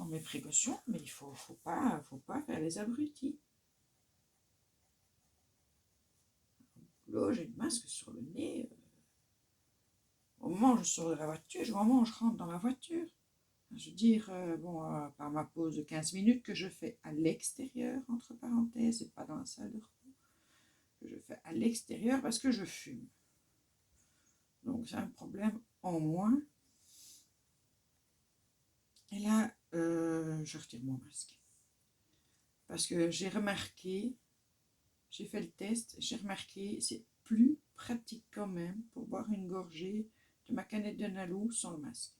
mes précautions, mais il faut pas faire les abrutis. Là, j'ai le masque sur le nez. Au moment où je sors de la voiture, au moment où je rentre dans la voiture, je veux dire, par ma pause de 15 minutes que je fais à l'extérieur, entre parenthèses, et pas dans la salle de repos, que je fais à l'extérieur parce que je fume. Donc, c'est un problème en moins. Et là, je retire mon masque. Parce que j'ai remarqué, j'ai fait le test, j'ai remarqué, c'est plus pratique quand même pour boire une gorgée de ma canette de Nalou sans le masque.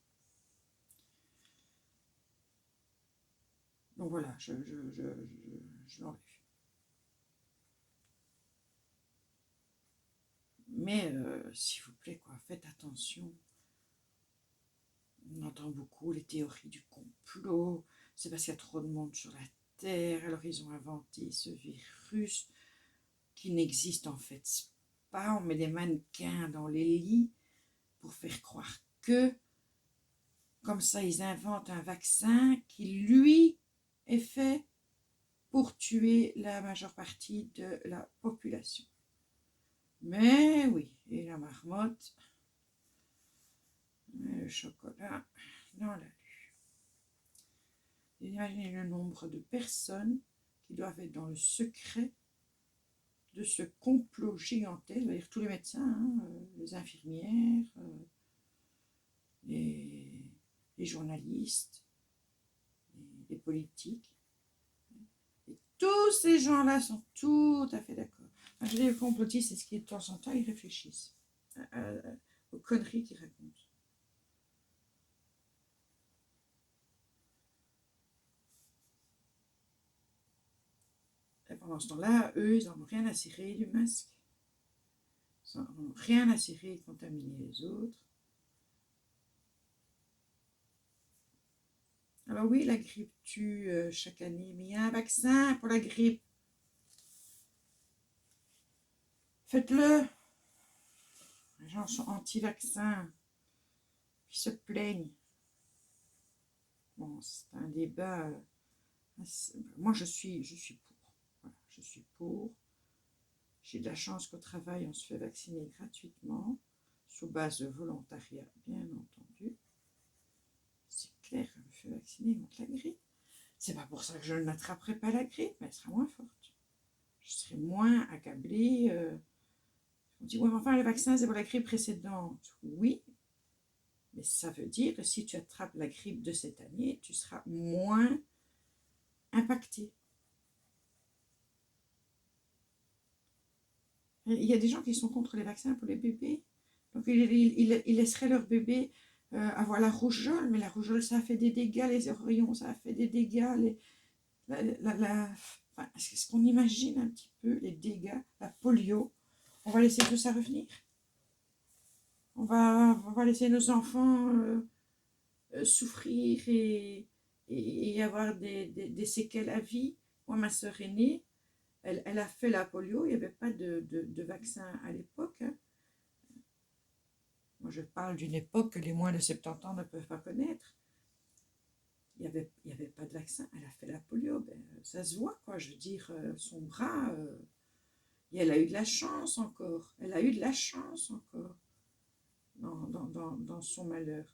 Donc voilà, je l'enlève. Mais s'il vous plaît, quoi, faites attention. On entend beaucoup les théories du complot. C'est parce qu'il y a trop de monde sur la Terre. Alors ils ont inventé ce virus qui n'existe en fait pas. On met des mannequins dans les lits pour faire croire que, comme ça, ils inventent un vaccin qui, lui, est fait pour tuer la majeure partie de la population. Mais oui, et la marmotte, le chocolat dans la lue. Imaginez le nombre de personnes qui doivent être dans le secret de ce complot gigantesque, c'est-à-dire tous les médecins, les infirmières, les journalistes, les politiques. Et tous ces gens-là sont tout à fait d'accord. Je dis, les complotistes, c'est ce qui, de temps en temps, ils réfléchissent aux conneries qu'ils racontent. Et pendant ce temps-là, eux, ils n'en ont rien à cirer du masque. Ils n'en ont rien à cirer de contaminer les autres. Alors oui, la grippe tue chaque année, mais il y a un vaccin pour la grippe. Faites-le. Les gens sont anti-vaccins, qui se plaignent. Bon, c'est un débat. Moi, je suis pour. Voilà, je suis pour. J'ai de la chance qu'au travail, on se fait vacciner gratuitement, sous base de volontariat, bien entendu. C'est clair, je me fais vacciner contre la grippe. C'est pas pour ça que je n'attraperai pas la grippe, mais elle sera moins forte. Je serai moins accablée. On dit, ouais, mais enfin, le vaccin, c'est pour la grippe précédente. Oui, mais ça veut dire que si tu attrapes la grippe de cette année, tu seras moins impacté. Il y a des gens qui sont contre les vaccins pour les bébés. Donc, ils laisseraient leur bébé avoir la rougeole, mais la rougeole, ça a fait des dégâts, les oreillons, ça a fait des dégâts. Est-ce qu'on imagine un petit peu les dégâts, la polio? On va laisser tout ça revenir. On va laisser nos enfants souffrir et avoir des séquelles à vie. Moi, ma sœur aînée, elle a fait la polio, il n'y avait pas de vaccin à l'époque. Hein. Moi, je parle d'une époque que les moins de 70 ans ne peuvent pas connaître. Il n'y avait pas de vaccin, elle a fait la polio. Ben, ça se voit, quoi. Je veux dire, son bras, et elle a eu de la chance encore. Elle a eu de la chance encore dans son malheur.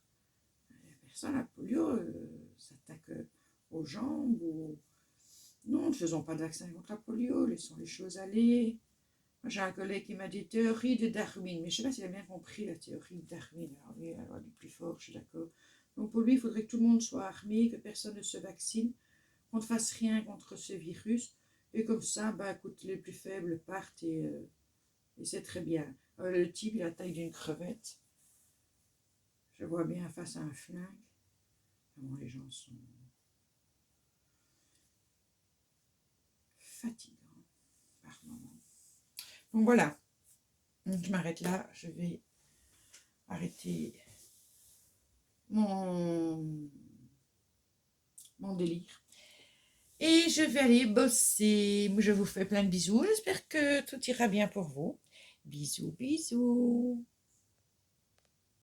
Personne, la polio s'attaque aux jambes. Non, ne faisons pas de vaccin contre la polio, laissons les choses aller. J'ai un collègue qui m'a dit théorie de Darwin, mais je ne sais pas s'il a bien compris la théorie de Darwin. Alors lui, alors, du plus fort, je suis d'accord. Donc pour lui, il faudrait que tout le monde soit armé, que personne ne se vaccine, qu'on ne fasse rien contre ce virus. Et comme ça, bah, écoute, les plus faibles partent et c'est très bien. Le type, il a la taille d'une crevette. Je vois bien face à un flingue. Comment les gens sont fatigants par moment. Donc voilà. Donc je m'arrête là. Je vais arrêter mon délire. Et je vais aller bosser. Je vous fais plein de bisous. J'espère que tout ira bien pour vous. Bisous, bisous.